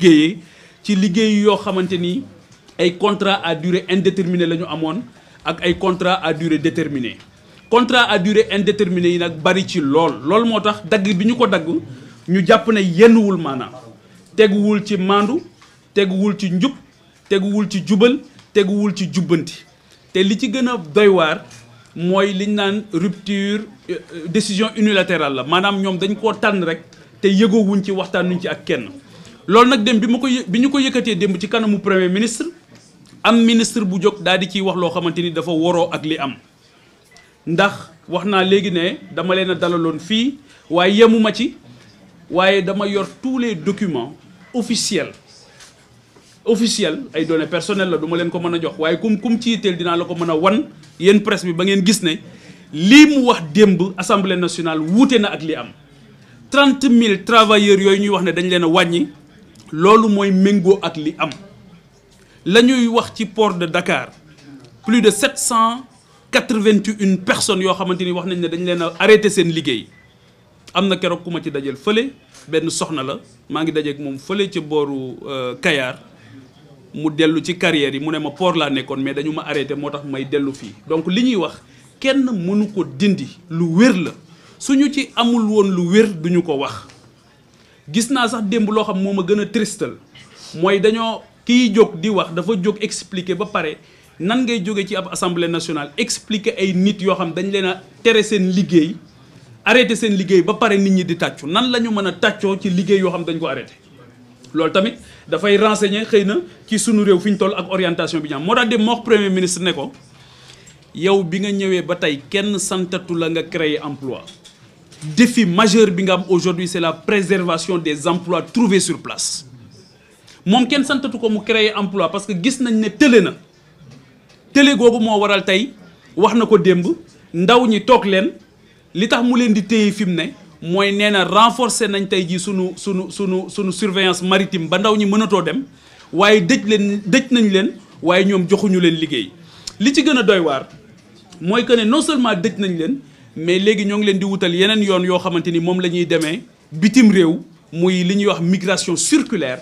liggéeyee ci liggéey yoo xamante ni ay contrat à durée indéterminée la ñu amoon ak ay contrat à durée déterminée contrat à durée indéterminée yi nag bari ci loolu moo tax dagg bi ñu ko dagg ñu jàpp ne yennuwul maanaam teguwul ci maandu teguwul ci njub teguwul ci jubal teguwul ci jubbanti te li ci gën a doy waar mooy liñ naan rupture décision unilatérale la maanaam ñoom dañ koo tànn rek te yëgoowuñ ci waxtaanuñ ci ak kenn loolu nag dem bi ñu ko yëkkatee démb ci kanamu premier ministre am ministre bu jóg daal di ciy wax loo xamante ni dafa waroo ak li am ndax wax naa léegi ne dama leen a dalaloon fii waaye yemuma ci waaye dama yor tous les documents officiels ay données personnelles la du ma leen ko mën a jox waaye kum ci yitteel dinaa la ko mën a wan yéen presse bi ba ngeen gis ne lii mu wax démb assemblée nationale wuute na ak li am 30 000 travailleurs yooyu ñuy wax ne dañ leen a wàññi loolu mooy méngoo ak li am la ñuy wax ci port de Dakar plus de 781 personnes yoo xamante ni wax nañ ne dañ leen a arrêté seen liggéey am na keroog ku ma ci dajal fële benn soxna la maa ngi dajeek moom fële ca booru Kayar mu dellu ci carrière yi mu ne ma port laa nekkoon mais dañu ma arrêté moo tax may dellu fii donc li ñuy wax kenn mënu ko dindi lu wér la suñu ci amul woon lu wér duñu ko wax gis naa sax démb loo xam moo ma gën a tristal mooy dañoo kiy jóg di wax dafa jóg expliquer ba pare nan ngay jóge ci ab assemblée nationale expliquer ay nit yoo xam dañ leen a tere seen liggéey arrêté seen liggéey ba pare nit ñi di tàccu nan la ñu mën a tàccoo ci liggéey yoo xam dañ ko arrêté loolu tamit dafay renseigner xëy na ci sunu réew fi ñu toll ak orientation bi ñu am moo tax dem moo wax premier ministre ne ko yow bi nga ñëwee ba tey kenn santatu la nga créer emploi défi majeur bi nga am aujourd'hui c'est la préservation des emplois trouvés sur place moom kenn santatu ko mu créer emploi parce que gis nañ ne tële na tële googu moo waral tey wax na ko démb ndaw ñi toog leen li tax mu leen di téye fi mu ne mooy nee na renforcer nañ tey jii sunu surveillance maritime ba ndaw ñi mënatoo dem waaye dëj nañ leen waaye ñoom joxuñu leen liggéey li ci gën a doy waar mooy que ne non seulement dëj nañ leen mais léegi ñoo ngi leen di wutal yeneen yoon yoo xamante ni moom la ñuy demee bitim réew muy li ñuy wax migration circulaire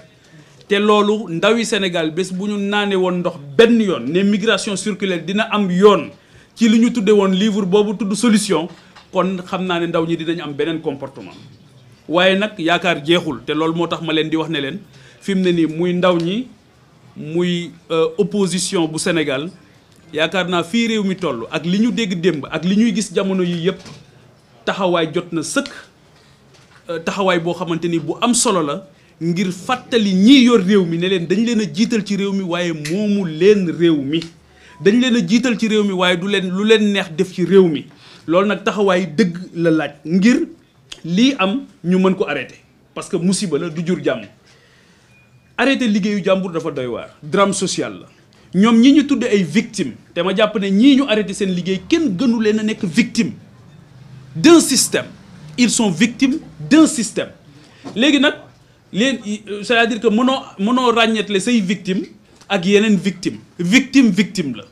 te loolu ndawi Sénégal bés bu ñu naanee woon ndox benn yoon ne migration circulaire dina am yoon ci li ñu tudde woon livre boobu tudd solution kon xam naa ne ndaw ñi dinañ am beneen comportement waaye nag yaakaar jeexul te loolu moo tax ma leen di wax ne leen fi mu ne nii muy ndaw ñi muy opposition bu Sénégal yaakaar naa fii réew mi toll ak li ñu dégg démb ak li ñuy gis jamono yi yëpp taxawaay jot na sëkk taxawaay boo xamante ni bu am solo la ngir fàttali ñii yor réew mi ne leen dañ leen a jiital ci réew mi waaye moomu leen réew mi dañ leen a jiital ci réew mi waaye lu leen neex def ci réew mi loolu nag taxawaay dëgg la laaj ngir lii am ñu mën ko arrêté parce que musiba la du jur jàmm arrêté liggéeyu jàmbur dafa doy waar drame social la ñoom ñi ñu tudde ay victimes te ma jàpp ne ñii ñu arrêté seen liggéey kenn gënu leen a nekk victime d'un système ils sont victimes d'un système léegi nag c'est-à-dire que mënoo ràññeetle say victime ak yeneen victime la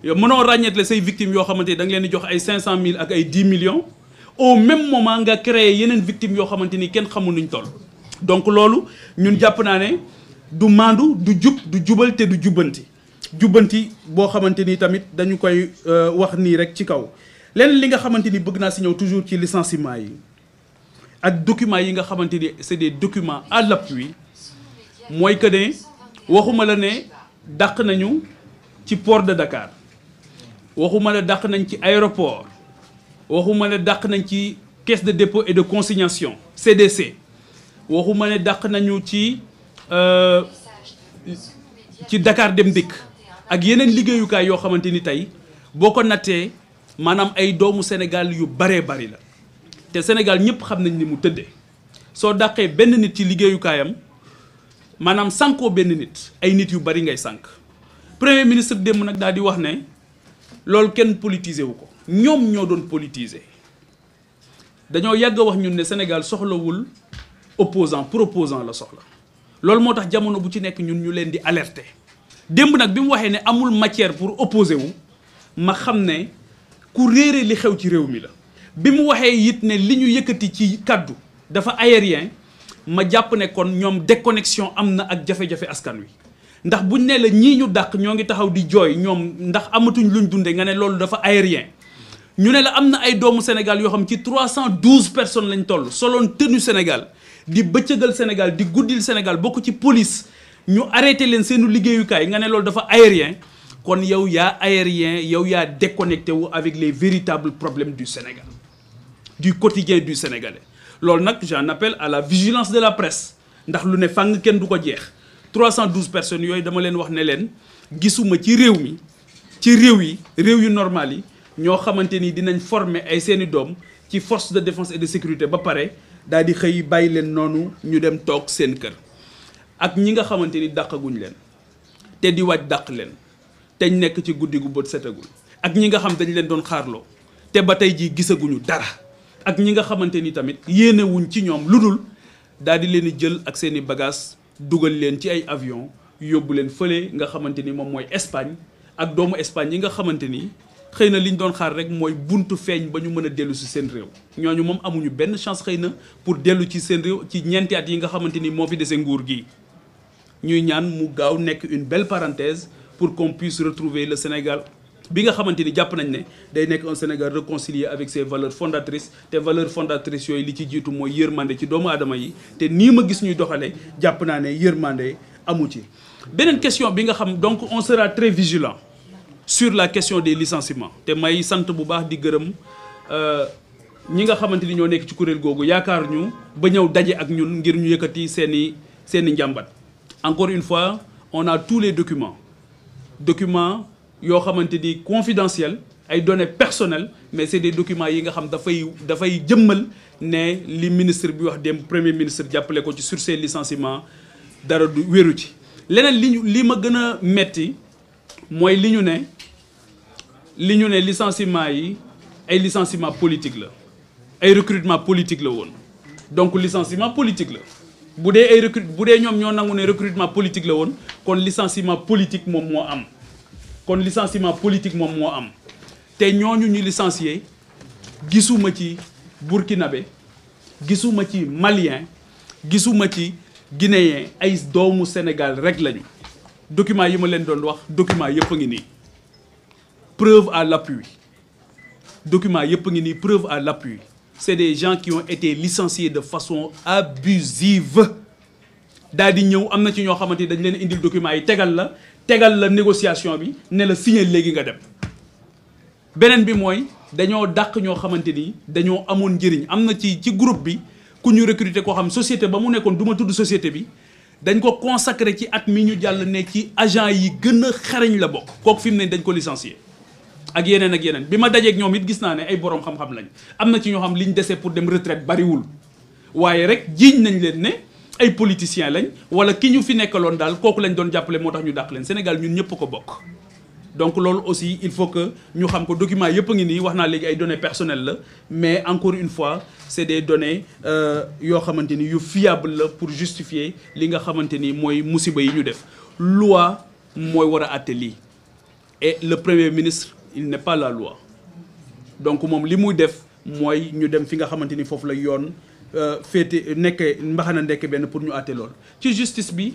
yow mënoo ràññeetle say victimes yoo xamante ni da nga leen di jox ay 500 000 ak ay 10 millions au même moment nga créer yeneen victimes yoo xamante ni kenn xamul nuñ toll donc loolu ñun jàpp naa ne du maandu du jub du jubal te du jubbanti boo xamante ni tamit dañu koy wax nii rek ci kaw leneen li nga xamante ni bëgg naa si ñëw toujours ci licenciement yi ak documents yi nga xamante ni c'est des documents à l'appui mooy que ne waxuma la ne dàq nañu ci port de Dakar waxuma la dàq nañ ci aéroport waxuma ne dàq nañ ci caisse de dépôt et de consignation CDC waxuma ne dàq nañu ci Dakar Dem Dikk ak yeneen liggéeyukaay yoo xamante ni tey boo ko nattee maanaam ay doomu Sénégal yu baree bari la te Sénégal ñëpp xam nañ ni mu tëddee soo dàqee benn nit ci liggéeyukaayam maanaam sànkoo benn nit ay nit yu bari ngay sànk premier ministre démb nag daal di wax ne loolu kenn politiser wu ko ñoom ñoo doon politiser dañoo yàgg a wax ñun ne Sénégal soxlawul opposant proposant la soxla loolu moo tax jamono bu ci nekk ñun ñu leen di alerter démb nag bi mu waxee ne amul matière pour opposer wu ma xam ne ku réere li xew ci réew mi la bi mu waxee it ne li ñu yëkkati ci kaddu dafa aérien ma jàpp ne kon ñoom déconnexion am na ak jafe-jafe askan wi ndax buñ ne la ñii ñu dàq ñoo ngi taxaw di jooy ñoom ndax amatuñ luñ dunde nga ne loolu dafa aérien ñu ne la am na ay doomu Sénégal yoo xam ci 312 personnes lañ toll soloon tenue Sénégal di bëccëgal Sénégal di guddil Sénégal bokk ci police ñu arrêté leen seenu liggéeyukaay nga ne loolu dafa aérien kon yow yaa aérien yow yaa déconnecté wu avec les véritables problèmes du Sénégal du quotidien du Sénégalais loolu nag j'en appelle à la vigilance de la presse ndax lu ne fàng kenn du ko jeex 312 personnes yooyu dama leen wax ne leen gisuma ci réew mi ci réew yu normal yi ñoo xamante ni dinañ former ay seeni doom ci force de défense et de sécurité ba pare daal di xëy bàyyi leen noonu ñu dem toog seen kër ak ñi nga xamante ni dàqaguñ leen te di waaj dàq leen te ñu nekk ci guddi gu bët setagul ak ñi nga xam dañ leen doon xaarloo te ba tey jii gisaguñu dara ak ñi nga xamante ni tamit yéenewuñ ci ñoom lu dul daal di leen di jël ak seeni bagages dugal leen ci ay avion yóbbu leen fële nga xamante ni moom mooy Espagne ak doomu Espagne yi nga xamante ni xëy na li ñu doon xaar rek mooy buntu feeñ ba ñu mën a dellu si seen réew ñooñu moom amuñu benn chance xëy na pour dellu ci seen réew ci ñeenti at yi nga xamante ni moo fi dese nguur gi ñuy ñaan mu gaaw nekk une belle parenthèse pour qu'on puisse retrouver le Sénégal bi nga xamante ni jàpp nañ ne day nekk un Sénégal réconcilié avec ses valeurs fondatrices te valeurs fondatrices yooyu li ci jiitu mooy yërmande ci doomu aadama yi te nii ma gis ñuy doxale jàpp naa ne yërmande amu ci. beneen question bi nga xam donc on sera très vigilant sur la question des licenciements te may sant bu baax di gërëm ñi nga xamante ni ñoo nekk ci kuréel googu yaakaar ñu ba ñëw daje ak ñun ngir ñu yëkkati seeni njàmbat. Encore une fois on a tous les documents yoo xamante ni confidentiels ay données personnelles mais c'est des documents yi nga xam dafay jëmmal ne li ministre bi wax dem premier ministre jàppale ko ci sur ces licenciements dara du wéru ci. leneen li ma gën a metti mooy li ñu ne licenciement yi ay licenciement politique la ay recrutement politique la woon donc licenciement politique la bu dee ñoom ñoo nangu ne recrutement politique la woon kon licenciement politique moom moo am te ñooñu ñu licencié gisuma ci burkinabé gisuma ci malien gisuma ci guinéen ay doomu Sénégal rek lañu document yi ma leen doon wax document yëpp a ngi nii preuve à l'appui c'est des gens qui ont été licenciés de façon abusive daal di ñëw am na ci ñoo xamante ni dañ leen indil documents yi tegal la négociation bi ne la signé léegi nga dem beneen bi mooy dañoo dàq ñoo xamante ni dañoo amoon njëriñ am na ci groupe bi ku ñu recruter koo xam société ba mu nekkoon du ma tudd société bi dañ ko consacré ci at mi ñu jàll ne ci agent yi gën a xarañ la bokk kooku fi mu ne dañ ko licencier ak yeneen bi ma dajeeg ñoom it gis naa ne ay boroom xam-xam lañ am na ci ñoo xam liñ dese pour dem retraite bariwul waaye rek jiiñ nañ leen ne ay politiciens lañ wala ki ñu fi nekkaloon daal kooku lañ doon jàppale moo tax ñu dàq leen Sénégal ñun ñëpp ko bokk. donc loolu aussi il faut que ñu xam ko document yëpp a ngi nii wax naa léegi ay données personnelles la mais encore une fois c'est des données yoo xamante ni yu fiable la pour justifier li nga xamante ni mooy musiba yi ñu def loi mooy war a àtte lii et le premier ministre il n'est pas la loi donc moom li muy def mooy ñu dem fi nga xamante ni foofu la yoon féete nekke mbaxana ndekke benn pour ñu àtte lool ci justice bi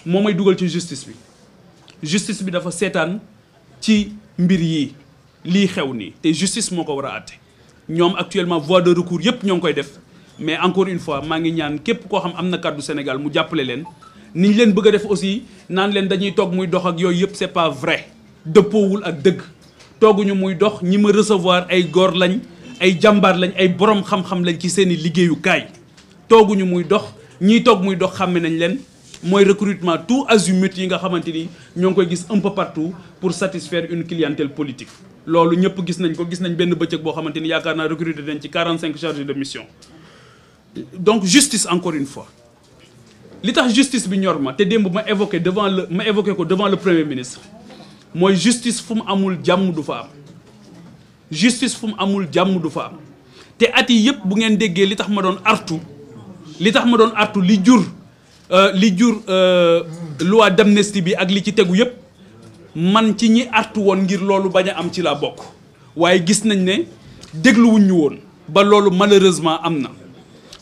moo may dugal ci justice bi dafa seetaan ci mbir yi lii xew nii te justice moo ko war a àtte ñoom actuellement voie de recours yëpp ñoo ngi koy def mais encore une fois maa ngi ñaan képp koo xam am na kàddu Sénégal mu jàppale leen ni ñu leen bëgg a def aussi naan leen dañuy toog muy dox ak yooyu yëpp c'est pas vrai dëppoowul ak dëgg tooguñu muy dox ñi ma recevoir ay góor lañ ay jàmbaar lañ ay borom xam-xam lañ ci seeni liggéeyukaay tooguñu muy dox ñiy toog muy dox xàmme nañ leen mooy recrutement tout azimut yi nga xamante ni ñoo ngi koy gis un peu partout pour satisfaire une clientèle politique loolu ñëpp gis nañ ko gis nañ benn bëccëg boo xamante ni yaakaar naa recruter nañ ci 45 chargés de mission donc justice encore une fois li tax justice bi ñor ma te démb ma évoqué ko devant le premier ministre mooy justice fu mu amul jàmm du fa am justice fu mu amul jàmm du fa am te at yi yëpp bu ngeen déggee li tax ma doon artu li jur loi d'amnistie bi ak li ci tegu yëpp man ci ñi artu woon ngir loolu bañ a am ci la bokk waaye gis nañ ne dégluwuñ ñu woon ba loolu malheureusement am na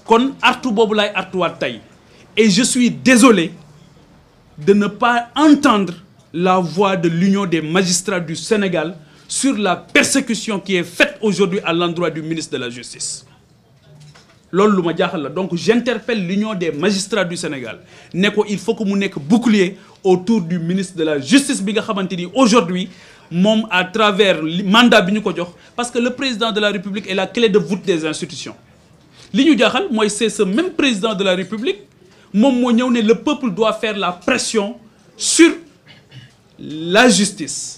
kon artu boobu laay artuwaat tey Et je suis désolé de ne pas entendre la voix de l'Union des magistrats du Sénégal sur la persécution qui est faite aujourd'hui à l'endroit du ministre de la Justice. Donc j'interpelle l'Union des magistrats du Sénégal. Il faut que nous ayons un bouclier autour du ministre de la Justice aujourd'hui, à travers le mandat, parce que le président de la République est la clé de voûte des institutions. C'est ce même président de la République, le peuple doit faire la pression sur la justice.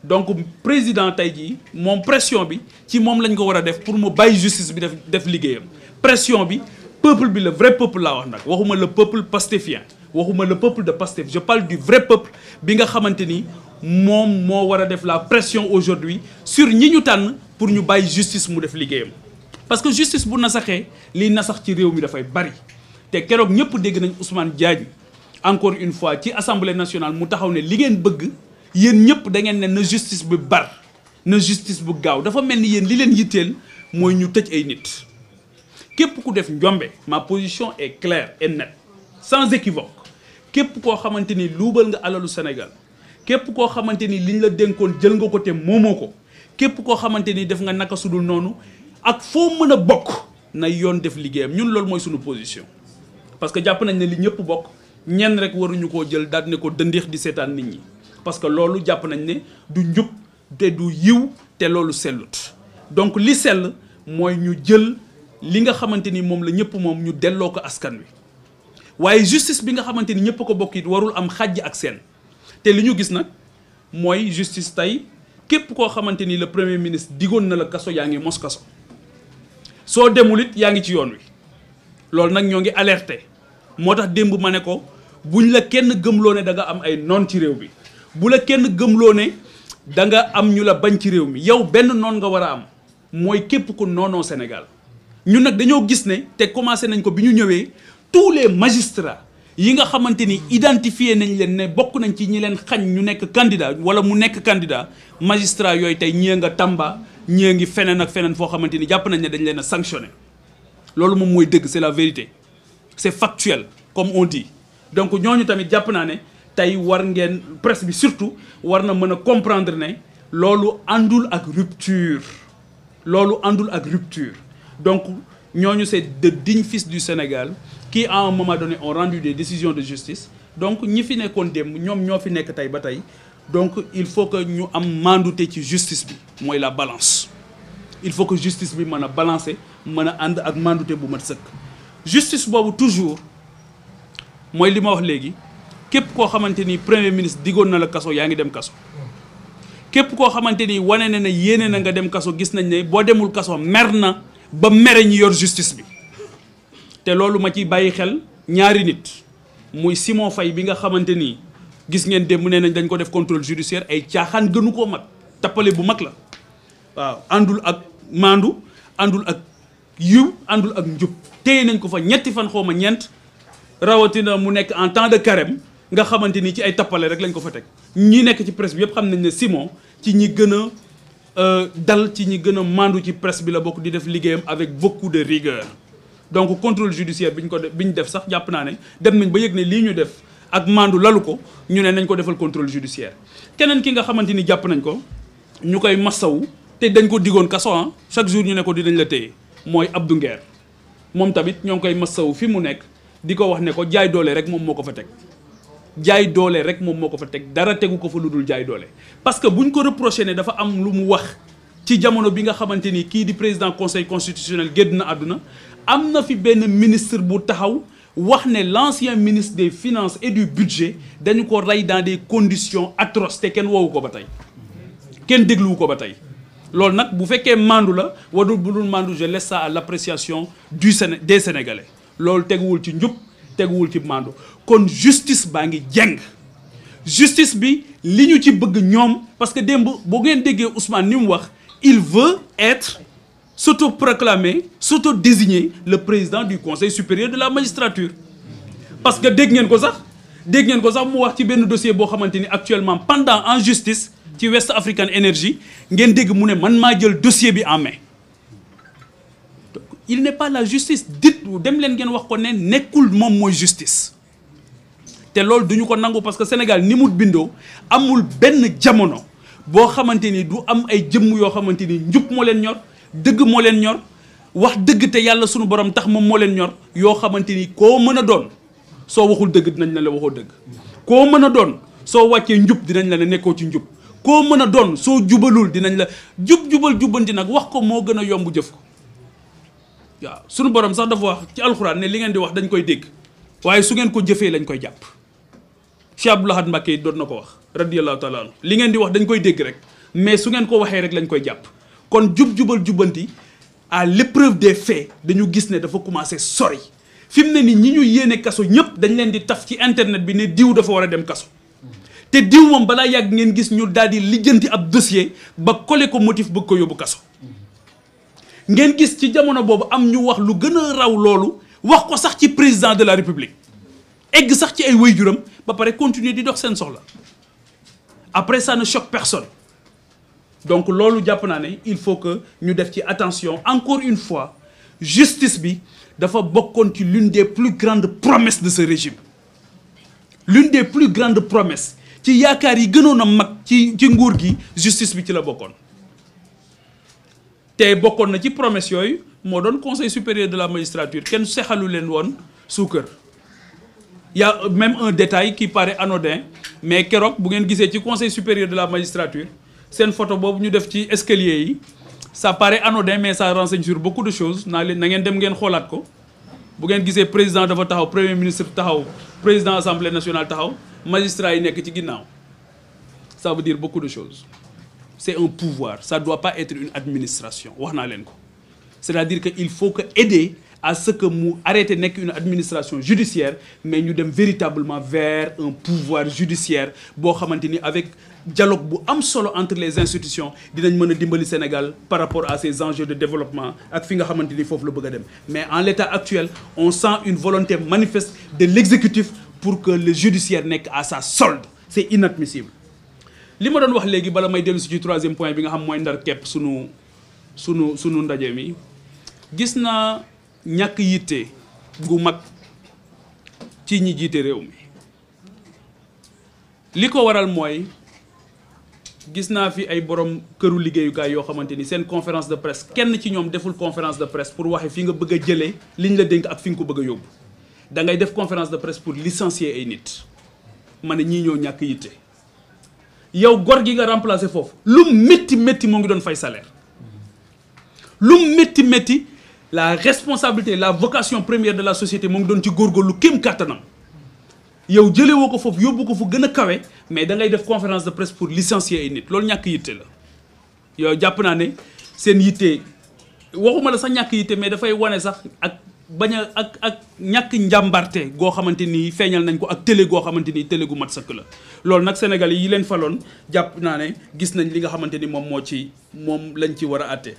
Donc président Taïdi, mon pression bi ci mom lañ ko wara def pour mu bay justice bi def ligueyam. Pression bi peuple bi, le vrai peuple la wax nak. Waxuma le peuple pastéfien, waxuma le peuple de Pastef. Je parle du vrai peuple bi nga xamanteni mom mo wara def la pression aujourd'hui sur ñi ñu tan pour ñu bay justice mu def ligueyam. Parce que justice bu nasaxé li nasax ci réew mi da fay bari. Té kérok ñëpp dégg nañ Ousmane Diagne encore une fois ci Assemblée nationale mu taxaw ne li ngeen bëgg yéen ñëpp da ngeen ne na justice bu bar na justice bu gaaw dafa mel ni yéen li leen yitteel mooy ñu tëj ay nit képp ku def njombe ma position est claire et nette sans équivoque képp koo xamante ni luubal nga alalu Sénégal képp koo xamante ni liñ la dénkoon jël nga ko te moomoo ko képp koo xamante ni def nga naka sudul noonu ak foo mën a bokk na yoon def liggéeyam ñun loolu mooy suñu position parce que jàpp nañ ne li ñëpp bokk ñenn rek waruñu koo jël daal ne ko dëndeex di seetaan nit ñi parce que loolu jàpp nañ ne du njub te du yiw te loolu sellut donc li sell mooy ñu jël li nga xamante ni moom la ñëpp moom ñu delloo ko askan wi waaye justice bi nga xamante ni ñëpp ko bokk it warul am xàjj ak seen te li ñu gis nag mooy justice tey képp koo xamante ni le premier ministre digoon na la kaso yaa ngi mos kaso soo demul it yaa ngi ci yoon wi loolu nag ñoo ngi alerté moo tax démb ma ne ko buñ la kenn gëmloo ne da nga am ay noon ci réew bi bu la kenn gëmloo ne da nga am ñu la bañ ci réew mi yow benn noon nga war a am mooy képp ku noonoo Sénégal ñun nag dañoo gis ne te commencé nañ ko bi ñu ñëwee tous les magistrats yi nga xamante ni identifié nañ leen ne bokk nañ ci ñi leen xañ ñu nekk candidat wala mu nekk candidat magistrat yooyu tey ñii nga Tamba ñii ngi feneen ak feneen foo xamante ni jàpp nañ ne dañ leen a sanctionné loolu moom mooy dëgg c'est la vérité c'est factuel comme on dit donc ñooñu tamit jàpp naa ne tey war ngeen presse bi surtout war na mën a comprendre ne loolu àndul ak rupture loolu àndul ak rupture donc ñooñu c'est de dignes fils du Sénégal qui à un moment donné ont rendu des décisions de justice donc ñi fi nekkoon démb ñoom ñoo fi nekk tey ba tey donc il faut que ñu am mandute ci justice bi mooy la balance il faut que justice bi mën a balancer mën a ànd ak mandute bu mat sëkk justice boobu toujours mooy li ma wax léegi képp koo xamante ni premier ministre digoon na la kaso yaa ngi dem kaso képp koo xamante ni wane na ne yéene na nga dem kaso gis nañ ne boo demul kaso mer na ba mere ñi yor justice bi te loolu ma ciy bàyyi xel ñaari nit muy Simon Faye bi nga xamante ni gis ngeen démb nee nañ dañ ko def contrôle judiciaire ay caaxaan gënu koo mag tappale bu mag la waaw àndul ak maandu àndul ak yiw àndul ak njub téye nañ ko fa ñetti fan xaw ma ñeent rawatina mu nekk en temps de carême nga xamante ni ci ay tappale rek lañ ko fa teg ñi nekk ci presse bi yëpp xam nañ ne Simon ci ñi gën a dal ci ñi gën a maandu ci presse bi la bokk di def liggéeyam avec beaucoup de rigueur donc contrôle judiciaire bi ñu def sax jàpp naa ne dem nañ ba yëg ne lii ñu def ak maandu lalu ko ñu ne nañ ko defal contrôle judiciaire keneen ki nga xamante ni jàpp nañ ko ñu koy massawu te dañ ko digoon kaso chaque jour ñu ne ko dinañ la téye mooy Abdou Nguer moom tamit ñoo ngi koy massawu fi mu nekk di ko wax ne ko jaay doole rek moom moo ko fa teg jaay doole rek moom moo ko fa teg dara tegu ko fa lu dul jaay doole parce que buñ ko reproché ne dafa am lu mu wax ci jamono bi nga xamante ni kii di président conseil constitutionnel génn na àdduna am na fi benn ministre bu taxaw wax ne l'ancien ministre des finances et du budget dañu ko rey dans des conditions atroces te kenn woowu ko ba tey kenn dégluwu ko ba tey loolu nag bu fekkee mandu la wadul bu dul mandu je laisse ça à l'appréciation des Sénégalais loolu teguwul ci njub teguwul ci mandu kon justice baa ngi jeng justice bi li ñu ci bëgg ñoom parce que démb boo ngeen déggee Ousmane ni mu wax il veut être s'auto-proclamer s'auto-désigner le président du Conseil supérieur de la magistrature parce que dégg ngeen ko sax mu wax ci benn dossier boo xamante ni actuellement pendant en justice ci West African Energy ngeen dégg mu ne man maa jël dossier bi en main il n'est pas la justice. Dites dem leen ngeen wax ko ne nekkul moom mooy justice te loolu duñu ko nangu parce que Sénégal ni mu bindoo amul benn jamono boo xamante ni du am ay jëmm yoo xamante ni njub moo leen ñor dëgg moo leen ñor wax dëgg te yàlla sunu borom tax moom moo leen ñor yoo xamante ni koo mën a doon soo waxul dëgg dinañ la waxoo dëgg koo mën a doon soo wàccee njub dinañ la ne nekkoo ci njub koo mën a doon soo jubalul dinañ la jubal jubbanti nag wax ko moo gën a yomb jëf ko waaw sunu borom sax dafa wax ci alxuraan ne li ngeen di wax dañ koy dégg waaye su ngeen ko jëfee lañ koy jàpp Cheikh Abdou Lahad Mbacké doon na ko wax radiyallahu taala anhu li ngeen di wax dañ koy dégg rek mais su ngeen ko waxee rek lañ koy jàpp kon jubal jubbanti à l'épreuve des faits dañu gis ne dafa commencé sori fi mu ne ni ñi ñu yéene kaso ñëpp dañ leen di taf ci internet bi ne diw dafa war a dem kaso te diw moom balaa yàgg ngeen gis ñu daal di lijjanti ab dossier ba collé ko motif bëgg ko yóbbu kaso ngeen gis ci jamono boobu am ñu wax lu gën a raw loolu wax ko sax ci président de la république egg sax ci ay waajuram ba pare continuer di dox seen soxla après ça ne choque personne donc loolu jàpp naa ne il faut que ñu def ci attention encore une fois justice bi dafa bokkoon ci l'une des plus grandes promesses de ce régime l'une des plus grandes promesses ci yaakaar yi gënoon a mag ci nguur gi justice bi ci la bokkoon te bokkoon na ci promesse yooyu moo doon conseil supérieur de la magistrature kenn sexalu leen woon suukar y a même un détail qui paraît anodin mais keroog bu ngeen gisee ci conseil supérieur de la magistrature seen photo boobu ñu def ci escalier yi ça paraît anodin mais ça renseigne sur beaucoup de choses na ngeen dem ngeen xoolaat ko bu ngeen gisee président dafa taxaw premier ministre taxaw président assemblée nationale taxaw magistrat yi nekk ci ginnaaw ça veut dire beaucoup de choses c'est un pouvoir ça doit pas être une administration wax naa leen ko c'est-à-dire que il faut que aider à ce que mu arrêter nekk une administration judiciaire mais ñu dem véritablement vers un pouvoir judiciaire boo xamante ni avec dialogue bu am solo entre les institutions dinañ mën a dimbali Sénégal par rapport à ces enjeux de développement ak fi nga xamante ni foofu la bëgg a dem mais en l'état actuel on sent une volonté manifeste de l'exécutif pour que le judiciaire nekk à sa solde c'est inadmissible li ma doon wax léegi bala may dellu si ci troisième point bi nga xam mooy ndar képp sunu ndaje mi gis naa ñàkk yitte gu mag ci ñi jiite réew mi li ko waral mooy gis naa fi ay borom këru liggéeyukaay yoo xamante ni seen conférence de presse kenn ci ñoom deful conférence de presse pour waxe fi nga bëgg a jëlee liñ la dénk ak fi nga ko bëgg a yóbbu da ngay def conférence de presse pour licencier ay nit ma ne ñii ñoo ñàkk yitte yow gor gi nga remplacer foofu lu métti métti moo ngi doon fay salaire lu métti métti la responsabilité la vocation première de la société moo ngi doon ci góorgóorlu kéem kàttanam yow jëlee woo ko foofu yóbbu ko fu gën a kawe mais da ngay def conférence de presse pour licencier ay nit loolu ñàkk yitte la yow jàpp naa ne seen yitte waxuma la sax ñàkk yitte mais dafay wane sax ak bañ a ak ñàkk njàmbarte goo xamante ni feeñal nañ ko ak télé goo xamante ni télé gu mat sëkk la loolu nag Sénégal yi leen faloon jàpp naa ne gis nañ li nga xamante ni moom lañ ci war a àtte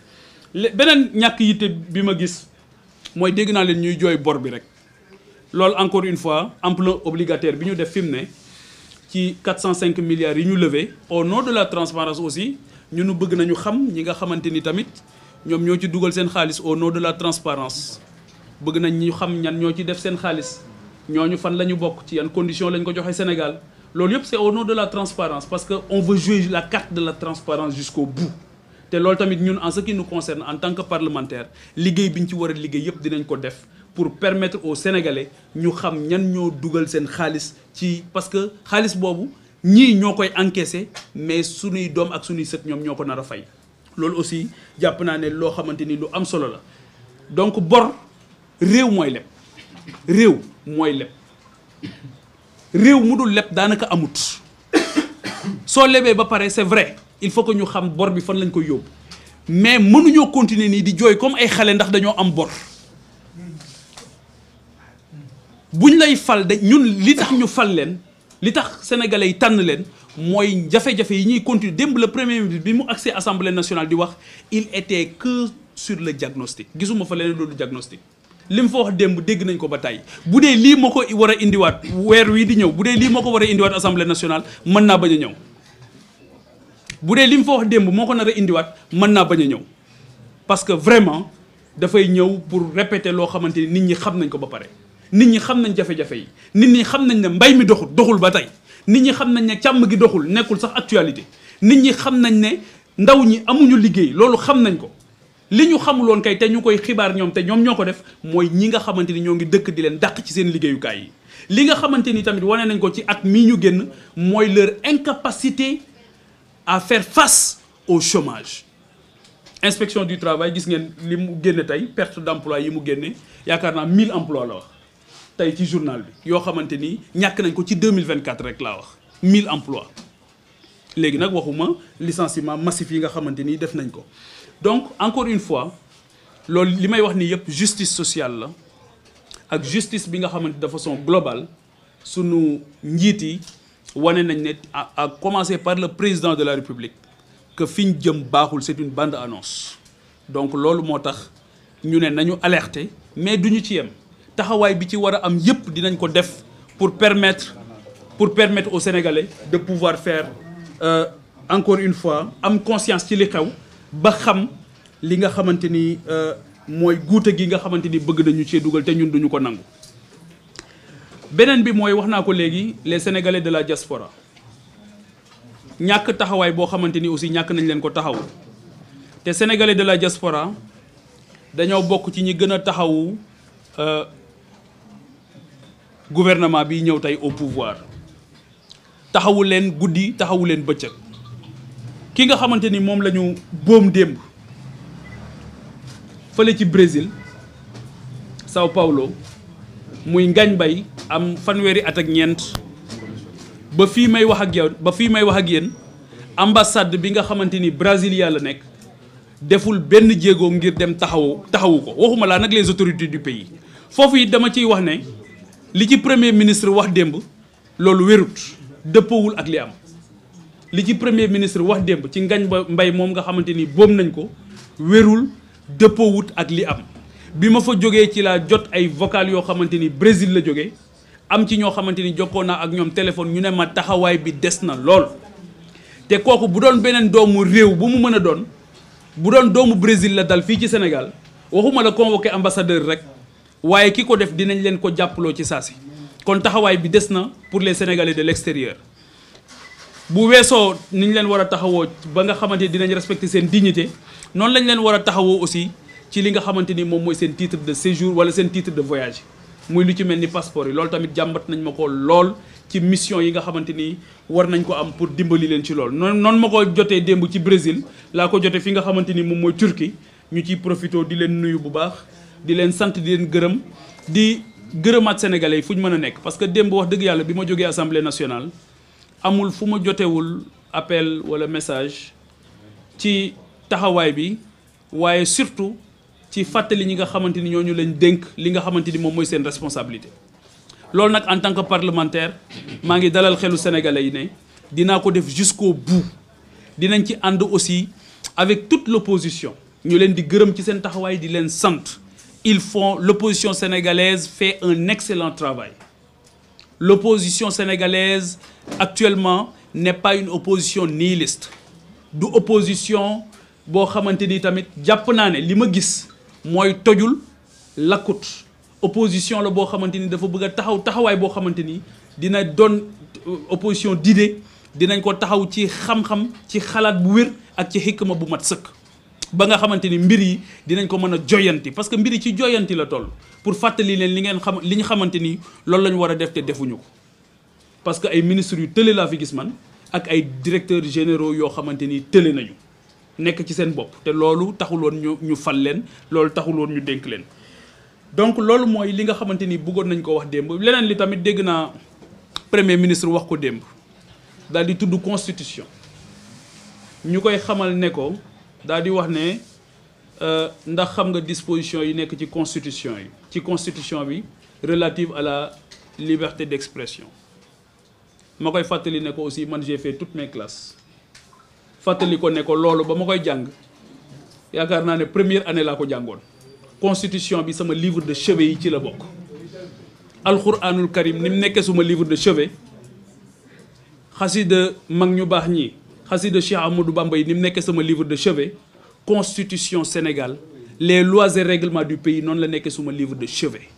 beneen ñàkk yitte bi ma gis mooy dégg naa leen ñuy jooy bor bi rek loolu encore une fois emprunt obligataire bi ñu def fi mu ne ci 405 milliards yi ñu levé au nom de la transparence aussi ñunu bëgg nañu xam ñi nga xamante ni tamit ñoom ñoo ci dugal seen xaalis au nom de la transparence bëgg nañ ñu xam ñan ñoo ci def seen xaalis ñooñu fan la ñu bokk ci yan condition lañ ko joxe Sénégal loolu yëpp c'est au nom de la transparence parce que on veut jouer la carte de la transparence jusqu'au bout te loolu tamit ñun en ce qui nous concerne en tant que parlementaire liggéey bi ñu ci war a liggéey yëpp dinañ ko def pour permettre aux Sénégalais ñu xam ñan ñoo dugal seen xaalis ci parce que xaalis boobu ñii ñoo koy encaisser mais suñuy doom ak suñuy sët ñoom ñoo ko nar a fay loolu aussi jàpp naa ne loo xamante ni lu am solo la donc bor réew mooy leb réew mooy leb réew mu dul leb daanaka amut soo lebee ba pare c'est vrai il faut que ñu xam bor bi fan lañ koy yóbbu mais mënuñoo continuer nii di jooy comme ay xale ndax dañoo am bor buñ lay fal ñun li tax ñu fal leen li tax sénégalais yi tànn leen mooy jafe-jafe yi ñuy continuer démb le premier ministre bi mu accès assemblée nationale di wax il était que sur le diagnostic gisuma fa leneen loolu diagnostic li mu fa wax démb dégg nañ ko ba tey bu dee lii moo ko war a indiwaat weer wii di ñëw bu dee lii moo ko war a indiwaat assemblée nationale mën naa bañ a ñëw bu dee li mu fa wax démb moo ko nar a indiwaat mën naa bañ a ñëw parce que vraiment dafay ñëw pour répéter loo xamante ni nit ñi xam nañ ko ba pare. nit ñi xam nañ jafe-jafe yi nit ñi xam nañ ne mbay mi doxul ba tey nit ñi xam nañ ne càmm gi doxul nekkul sax actualité nit ñi xam nañ ne ndaw ñi amuñu liggéey loolu xam nañ ko. li ñu xamuloon kay te ñu koy xibaar ñoom te ñoom ñoo ko def mooy ñi nga xamante ni ñoo ngi dëkk di leen dàq ci seen liggéeyukaay yi li nga xamante ni tamit wane nañ ko ci at mii ñu génn mooy leur incapacité à faire face au chômage. Inspection du travail gis ngeen li mu génne tey perte d'emploi yi mu génne yaakaar naa 1000 emplois la wax tey ci journal bi yoo xamante ni ñàkk nañ ko ci 2024 rek laa wax 1000 emplois léegi nag waxuma licenciement massif yi nga xamante ni def nañ ko. Donc encore une fois loolu li may wax ni yëpp justice sociale la ak justice bi nga xamante de façon globale sunu njiit yi wane nañ ne à commencer par le président de la République que fi ñu jëm baaxul c'est une bande annonce. Donc loolu moo tax ñu ne nañu alerter mais duñu ci yem taxawaay bi ci war a am yëpp dinañ ko def pour permettre aux Sénégalais de pouvoir faire encore une fois am conscience ci li xew. ba xam li nga xamante ni mooy guute gi nga xamante ni bëgg nañu cee dugal te ñun duñu ko nangu. beneen bi mooy wax naa ko léegi les sénégalais de la diaspora ñàkk taxawaay boo xamante ni aussi ñàkk nañ leen ko taxaw te sénégalais de la diaspora dañoo bokk ci ñi gën a taxawu gouvernement bi ñëw tey au pouvoir taxawu leen guddi taxawu leen bëccëg. ki nga xamante ni moom la ñu boom démb fële ci Brésil Sao Paulo muy Ngagne Mbaye am fanweeri at ak ñeent ba fii may wax ak yéen ambassade bi nga xamante ni Brasilia la nekk deful benn jéego ngir dem taxawu ko waxuma laa nag les autorités du pays. foofu it dama ciy wax ne li ci premier ministre wax démb loolu wérut dëppoowul ak li am. li ci premier ministre wax démb ci Ngagne Mbaye moom nga xamante ni boom nañ ko wérul dëppoowut ak li am bi ma fa jógee ci laa jot ay vocal yoo xamante ni Brésil la jógee am ci ñoo xamante ni jokkoo naa ak ñoom téléphone ñu ne ma taxawaay bi des na lool. te kooku bu doon beneen doomu réew bu mu mën a doon bu doon doomu Brésil la dal fii ci Sénégal waxuma la convoqué ambassadeur rek waaye ki ko def dinañ leen ko jàppaloo ci saasi kon taxawaay bi des na pour les Sénégalais de l'extérieur. bu weesoo ni ñu leen war a taxawoo ba nga xamante ni dinañ respecter seen dignité noonu lañ leen war a taxawoo aussi ci li nga xamante ni moom mooy seen titre de séjour wala seen titre de voyage muy lu ci mel ni passeport yi loolu tamit jàmbat nañ ma ko lool ci mission yi nga xamante ni war nañ ko am pour dimbali leen ci lool noonu ma ko jotee démb ci Brésil laa ko jotee fi nga xamante ni moom mooy Turquie ñu ciy profité di leen nuyu bu baax di leen sant di leen gërëm di gërëmaat sénégalais yi fu ñu mën a nekk parce que démb wax dëgg yàlla bi ma jógee assemblée nationale amul fu ma jotewul appel wala message ci taxawaay bi waaye surtout ci fàttali ñi nga xamante ni ñooñu lañ dénk li nga xamante ni moom mooy seen responsabilité. loolu nag en tant que parlementaire maa ngi dalal xelu sénégalais yi ne dinaa ko def jusqu'au bout dinañ ci ànd aussi avec toute l'opposition ñu leen di gërëm ci seen taxawaay di leen sant. L'opposition sénégalaise fait un excellent travail. L'opposition sénégalaise actuellement n'est pas une opposition nihiliste. Du opposition boo xamante ni tamit jàpp naa ne li ma gis mooy tojul lakkut opposition la boo xamante ni dafa bëgg a taxawaay boo xamante ni dina doon opposition d'idée dinañ ko taxaw ci xam-xam ci xalaat bu wér ak ci xikma bu mat sëkk. ba nga xamante ni mbir yi dinañ ko mën a joyanti parce que mbir yi ci joyanti la toll pour fàttali leen li ñu xamante ni loolu la ñu war a def te defuñu ko parce que ay ministres yu tële laa fi gis man ak ay directeurs généraux yoo xamante ni tële nañu nekk ci seen bopp te loolu taxul woon ñu fal leen loolu taxul woon ñu dénk leen. donc loolu mooy li nga xamante ni bëggoon nañ ko wax démb leneen li tamit dégg naa premier ministre wax ko démb daal di tudd constitution ñu koy xamal ne ko. daal di wax ne ndax xam nga disposition yi nekk ci constitution bi relative à la liberté d'expression ma koy fàttali ne ko aussi man j'ai fait toutes mes classes fàttali ko ne ko loolu ba ma koy jàng yaakaar naa ne première année laa ko jàngoon constitution bi sama livre de chevet yi ci la bokk alquranul karim ni mu nekkee suma livre de chevet xasida mag ñu baax ñi xasida Cheikh Amadou Bamba yi ni mu nekkee sama livre de chevet constitution Sénégal les lois et règlements du pays noonu la nekkee suma livre de chevet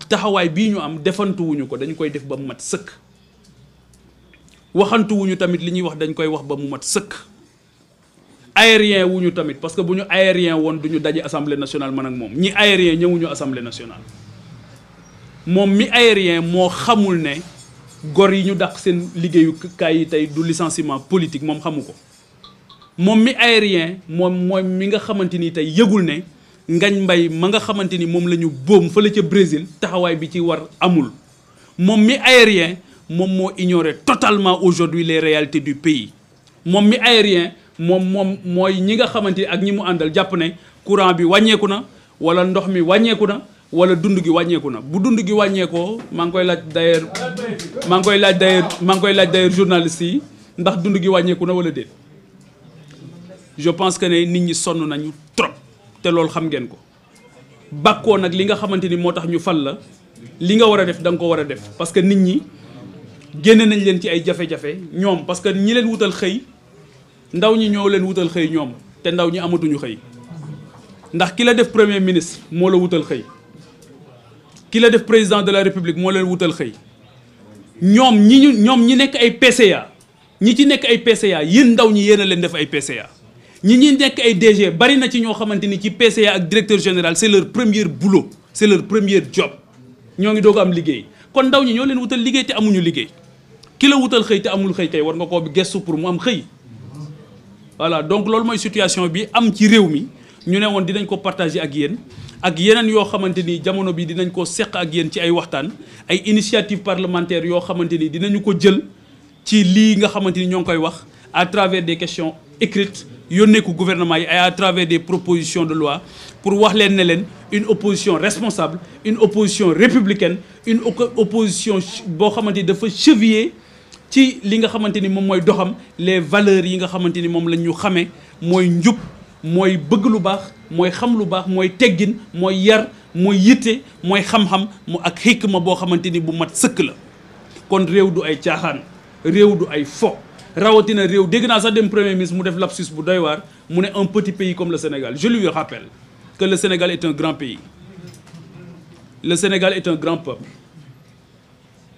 taxawaay bii ñu am defantuwuñu ko dañ koy def ba mu mat sëkk waxantuwuñu tamit li ñuy wax dañ koy wax ba mu mat sëkk aérien wuñu tamit parce que bu ñu aérien woon du ñu daje assemblée nationale man ak moom ñi aérien ñëwuñu assemblée nationale moom mi aérien moo xamul ne gor yi ñu dàq seen liggéeyukaay yi tey du licenciement politique moom xamu ko moom mi aérien mooy mi nga xamante ni tey yëgul ne Ngagne Mbaye ma nga xamante ni moom la ñu boom fële ca Brésil taxawaay bi ci war amul moom mi aérien moom moo ignoré totalement aujourd'hui les réalités du pays moom mi aérien moom mooy ñi nga xamante ni ak ñi mu àndal jàpp ne courant bi wàññeeku na wala ndox mi wàññeeku na wala dund gi wàññeeku na bu dund gi wàññeekoo maa ngi koy laaj d'ailleurs journaliste yi ndax dund gi wàññeeku na wala déet je pense que ne nit ñi sonn nañu trop te loolu xam ngeen ko bàkkoo nag li nga xamante ni moo tax ñu fal la li nga war a def da nga ko war a def parce que nit ñi génne nañ leen ci ay jafe-jafe ñoom parce que ñi leen wutal xëy ndaw ñi ñoo leen wutal xëy ñoom te ndaw ñi amatuñu xëy ndax ki la def premier ministre moo la wutal xëy ki la def président de la république moo leen wutal xëy ñoom ñi nekk ay PCA ñi ci nekk ay PCA yéen ndaw ñi yéen a leen def ay PCA ñi nekk ay DG bari na ci ñoo xamante ni ci PCA ak directeur général c'est leur premier boulot c'est leur premier job ñoo ngi doog am liggéey kon ndaw ñi ñoo leen wutal liggéey te amuñu liggéey ki la wutal xëy te amul xëy kay war nga koo gestu pour mu am xëy voilà donc loolu mooy situation bi am ci réew mi ñu ne woon dinañ ko partager ak yéen ak yeneen yoo xamante ni jamono bi dinañ ko seq ak yéen ci ay waxtaan ay initiative parlementaire yoo xamante ni dinañu ko jël ci lii nga xamante ni ñoo ngi koy wax à travers des questions écrites yónnee ko gouvernement yi ay à travers des propositions de loi pour wax leen ne leen une opposition responsable une opposition républicaine une opposition boo xamante ni dafa cheviller ci li nga xamante ni moom mooy doxam les valeurs yi nga xamante ni moom lañ ñu xamee mooy njub mooy bëgg lu baax mooy xam lu baax mooy teggin mooy yar mooy yitte mooy xam-xam mu ak xikma boo xamante ni bu mat sëkk la kon réew du ay caaxaan réew du ay fo rawatina réew dégg naa sax dem premier ministre mu def lapsus bu doy waar mu ne un petit pays comme le Sénégal je lui rappelle que le Sénégal est un grand pays le Sénégal est un grand peuple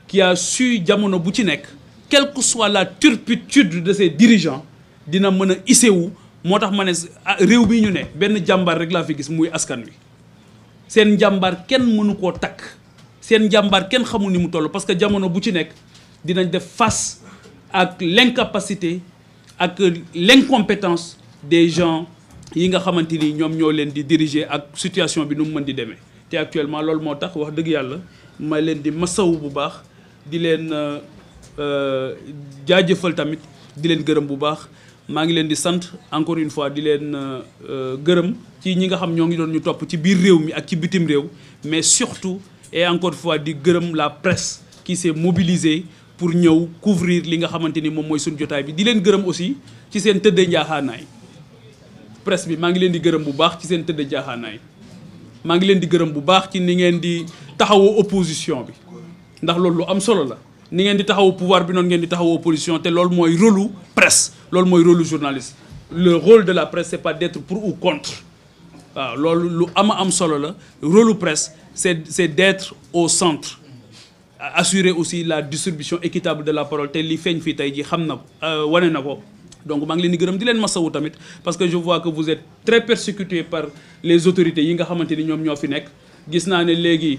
qui a su jamono bu ci nekk quelle que soit la turpitude de ses dirigeants dina mën a isewu moo tax ma ne réew bi ñu ne benn jàmbaar rek laa fi gis muy askan wi seen njàmbaar kenn mënu koo takk seen njàmbaar kenn xamul ni mu toll parce que jamono bu ci nekk dinañ def face ak l'incapacité ak l'incompétence des gens yi nga xamante ni ñoom ñoo leen di diriger ak situation bi nu mu mën di demee te actuellement loolu moo tax wax dëgg yàlla ma leen di masawu bu baax di leen jaajëfal tamit di leen gërëm bu baax maa ngi leen di sant encore une fois di leen gërëm ci ñi nga xam ñoo ngi doon ñu topp ci biir réew mi ak ci bitim réew mais surtout et encore une fois di gërëm la presse qui s'est mobilisée pour ñëw couvrir li nga xamante ni moom mooy suñu jotaay bi di leen gërëm aussi ci seen tëddee njaaxaanaay presse bi maa ngi leen di gërëm bu baax ci seen tëddee njaaxaanaay maa ngi leen di gërëm bu baax ci ni ngeen di taxawoo opposition bi ndax loolu lu am solo la ni ngeen di taxawu pouvoir bi noonu ngeen di taxawu opposition te loolu mooy rôle presse loolu mooy rôle journaliste le rôle de la presse c'est pas d'être pour ou contre waaw loolu lu am solo la rôle presse c'est d'être au centre assurer aussi la distribution équitable de la parole te li feeñ fii tey ji xam na wane na ko donc maa ngi leen di gërëm di leen masawu tamit parce que je vois que vous êtes très persécutés par les autorités yi nga xamante ni ñoom ñoo fi nekk gis naa ne léegi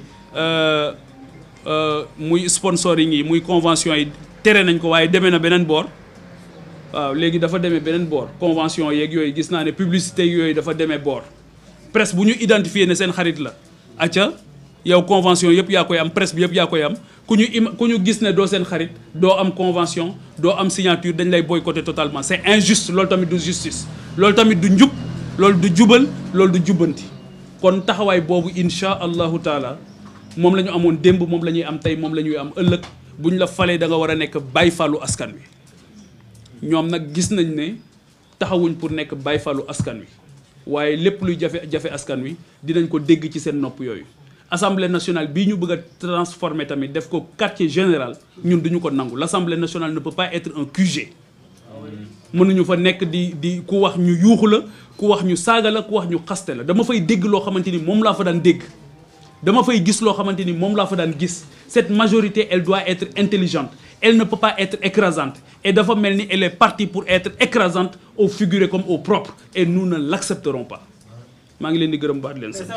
muy sponsoring yi muy convention yi tere nañ ko waaye demee na beneen boor waaw léegi dafa demee beneen boor convention yeeg yooyu gis naa ne publicité yooyu dafa demee boor presse bu ñu identifier ne seen xarit la acca yow convention yëpp yaa koy am presse bi yëpp yaa koy am ku ñu gis ne doo seen xarit doo am convention doo am signature dañ lay boycotter totalement c'est injuste loolu tamit du justice loolu tamit du njub loolu du jubal loolu du jubbanti kon taxawaay boobu insha allahu taala moom la ñu amoon démb moom la ñuy am tey moom la ñuy am ëllëg bu ñu la falee da nga war a nekk Baay Faalu askan wi ñoom nag gis nañ ne taxawuñ pour nekk Baay Faalu askan wi waaye lépp luy jafe askan wi dinañ ko dégg ci seen nopp yooyu Assemblée nationale bii ñu bëgg a transformer tamit def ko quartier général ñun duñu ko nangu l'Assemblée nationale ne peut pas être un QG mënuñu fa nekk di ku wax ñu yuuxu la ku wax ñu saaga la ku wax ñu xaste la dama fay dégg loo xamante ni moom laa fa daan dégg dama fay gis loo xamante ni moom laa fa daan gis cette majorité elle doit être intelligente elle ne peut pas être écrasante et dafa mel ni elle est partie pour être écrasante au figuré comme au propre et nous ne l'accepterons pas maa ngi leen di gërëm baat leen sax